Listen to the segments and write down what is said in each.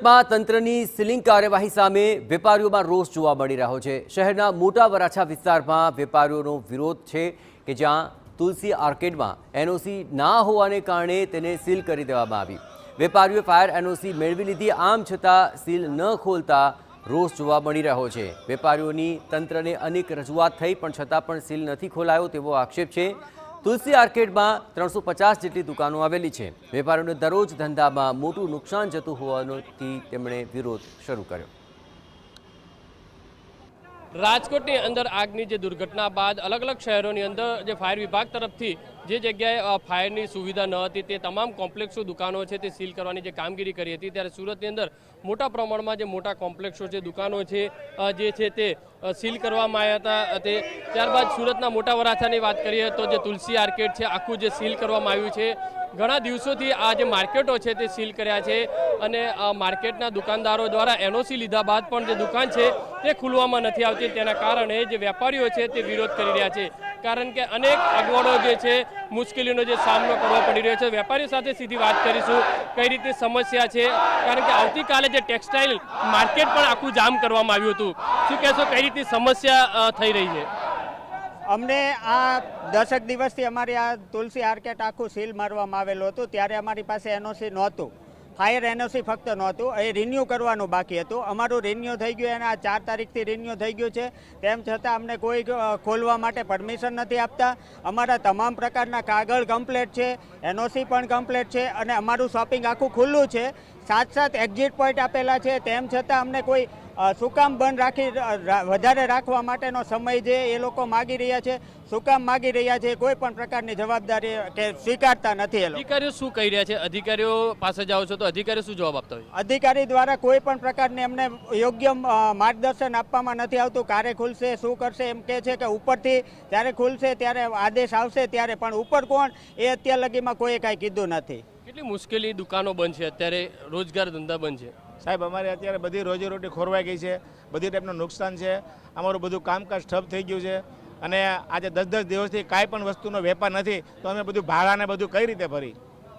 સુરતમાં તંત્રની સીલિંગ કાર્યવાહી સામે વેપારીઓમાં રોષ જોવા મળી રહ્યો છે। શહેરના મોટા વરાછા વિસ્તારમાં વેપારીઓનો વિરોધ છે કે જ્યાં તુલસી આર્કેડમાં એનઓસી ના હોવાને કારણે તેને સીલ કરી દેવામાં આવી। વેપારીઓએ ફાયર એનઓસી મેળવી લીધી, આમ છતાં સીલ ન ખોલતા રોષ જોવા મળી રહ્યો છે। વેપારીઓની તંત્રને અનેક રજૂઆત થઈ પણ છતાં પણ સીલ નથી ખોલાયો તેવો આક્ષેપ છે। તુલસી આર્કેડમાં 350 જેટલી દુકાનો આવેલી છે। વેપારીઓને દરરોજ ધંધામાં મોટું નુકસાન જતું હોવાથી તેમણે વિરોધ શરૂ કર્યો। રાજકોટની અંદર આગની જે દુર્ઘટના બાદ અલગ અલગ શહેરોની અંદર જે ફાયર વિભાગ તરફથી જે જગ્યાએ ફાયરની સુવિધા ન હતી તે તમામ કોમ્પ્લેક્સો દુકાનો છે તે સીલ કરવાની જે કામગીરી કરી હતી, ત્યારે સુરતની અંદર મોટા પ્રમાણમાં જે મોટા કોમ્પ્લેક્સો છે, દુકાનો છે જે છે તે સીલ કરવામાં આવ્યા હતા। તે ત્યારબાદ સુરતના મોટા વરાછાની વાત કરીએ તો જે તુલસી આર્કેડ છે આખું જે સીલ કરવામાં આવ્યું છે। ઘણા દિવસોથી આ જે માર્કેટો છે તે સીલ કર્યા છે અને માર્કેટના દુકાનદારો દ્વારા એનઓસી લીધા બાદ પણ જે દુકાન છે તે ખુલવામાં નથી આવતી। તેના કારણે જે વેપારીઓ છે તે વિરોધ કરી રહ્યા છે, કારણ કે અનેક અગવડો જે છે, મુશ્કેલીનો જે સામનો કરવો પડી રહ્યો છે। વેપારીઓ સાથે સીધી વાત કરીશું કઈ રીતે સમસ્યા છે, કારણ કે આવતીકાલે જે ટેક્સટાઇલ માર્કેટ પણ આખું જામ કરવામાં આવ્યું હતું। શું કહેશો, કઈ રીતે સમસ્યા થઈ રહી છે? અમને આ 10 દિવસથી અમારી આ તુલસી આર્કેટ આખું સીલ મારવામાં આવેલું હતું, ત્યારે અમારી પાસે એનઓસી નહોતું, ફાયર એનઓસી ફક્ત નહોતું, એ રિન્યૂ કરવાનું બાકી હતું। અમારું રિન્યૂ થઈ ગયું અને આ 4 તારીખથી રિન્યૂ થઈ ગયું છે, તેમ છતાં અમને કોઈ ખોલવા માટે પરમિશન નથી આપતા। અમારા તમામ પ્રકારના કાગળ કમ્પ્લીટ છે, એનઓસી પણ કમ્પ્લીટ છે અને અમારું શોપિંગ આખું ખુલ્લું છે, સાથ એક્ઝિટ પોઈન્ટ આપેલા છે, તેમ છતાં અમને કોઈ શું કામ બંધ રાખી વધારે રાખવા માટેનો સમય છે એ લોકો માગી રહ્યા છે। શું કામ માગી રહ્યા છે, કોઈ પણ પ્રકારની જવાબદારી કે સ્વીકારતા નથી। અધિકારીઓ શું કહી રહ્યા છે? અધિકારીઓ પાસે જાઓ છો તો અધિકારીઓ શું જવાબ આપતા હોય? અધિકારી દ્વારા કોઈ પણ પ્રકારની અમને યોગ્ય માર્ગદર્શન આપવામાં નથી આવતું। ક્યારે ખુલશે, શું કરશે, એમ કહે છે કે ઉપરથી જ્યારે ખુલશે ત્યારે આદેશ આવશે ત્યારે, પણ ઉપર કોણ એ અત્યાર લગીમાં કોઈ કાંઈ કીધું નથી। કેટલી મુશ્કેલી, દુકાનો બંધ છે અત્યારે, રોજગાર ધંધા બંધ છે સાહેબ। અમારે અત્યારે બધી રોજીરોટી ખોરવાઈ ગઈ છે, બધી ટાઈપનું નુકસાન છે, અમારું બધું કામકાજ ઠપ થઈ ગયું છે અને આજે 10-10 દિવસથી કાંઈ પણ વસ્તુનો વેપાર નથી, તો અમે બધું ભાડાને બધું કઈ રીતે ભરી?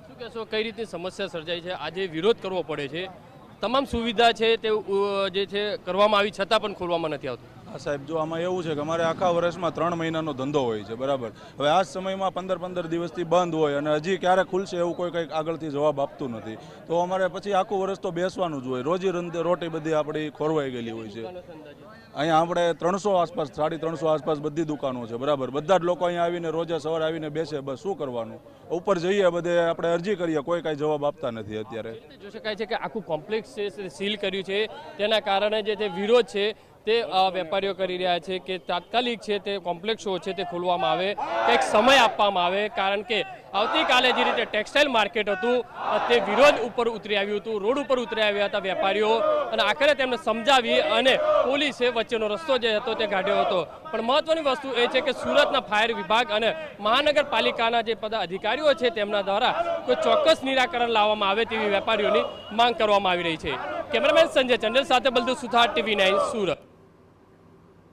શું કહેશો, કઈ રીતે સમસ્યા સર્જાઈ છે? આજે વિરોધ કરવો પડે છે, તમામ સુવિધા છે તે જે છે કરવામાં આવી છતાં પણ ખોલવામાં નથી આવતું। હા સાહેબ, જો આમાં એવું છે કે અમારે આખા વર્ષમાં 3 મહિનાનો ધંધો હોય છે, બરાબર? હવે આ સમયમાં 15 દિવસથી બંધ હોય અને હજી ક્યારે ખુલશે એવું કોઈ કંઈક આગળથી જવાબ આપતું નથી, તો અમારે પછી આખું વર્ષ તો બેસવાનું જ હોય। રોજી રોટી બધી આપણી ખોરવાઈ ગયેલી હોય છે। અહીંયા આપણે 300 આસપાસ, 350 આસપાસ બધી દુકાનો છે, બરાબર? બધા જ લોકો અહીંયા આવીને રોજે સવારે આવીને બેસે, બસ શું કરવાનું? ઉપર જઈએ બધે આપણે અરજી કરીએ, કોઈ કાંઈ જવાબ આપતા નથી। અત્યારે જોઈ શકાય છે કે આખું કોમ્પ્લેક્સ છે સીલ કર્યું છે, તેના કારણે જે વિરોધ છે તે વેપારીઓ કરી રહ્યા છે કે તાત્કાલિક છે તે કોમ્પ્લેક્સો છે તે ખોલવામાં આવે, કંઈક સમય આપવામાં આવે, કારણ કે આવતીકાલે જે રીતે ટેક્સટાઇલ માર્કેટ હતું તે વિરોધ ઉપર ઉતરી આવ્યું હતું, રોડ ઉપર ઉતરી આવ્યા હતા વેપારીઓ, અને આખરે તેમને સમજાવી અને પોલીસે વચ્ચેનો રસ્તો જે હતો તે કાઢ્યો હતો। પણ મહત્વની વસ્તુ એ છે કે સુરતના ફાયર વિભાગ અને મહાનગરપાલિકાના જે અધિકારીઓ છે તેમના દ્વારા કોઈ ચોક્કસ નિરાકરણ લાવવામાં આવે તેવી વેપારીઓની માંગ કરવામાં આવી રહી છે। કેમેરામેન સંજય ચંડેલ સાથે બલદુ સુથાર, TV9 સુરત।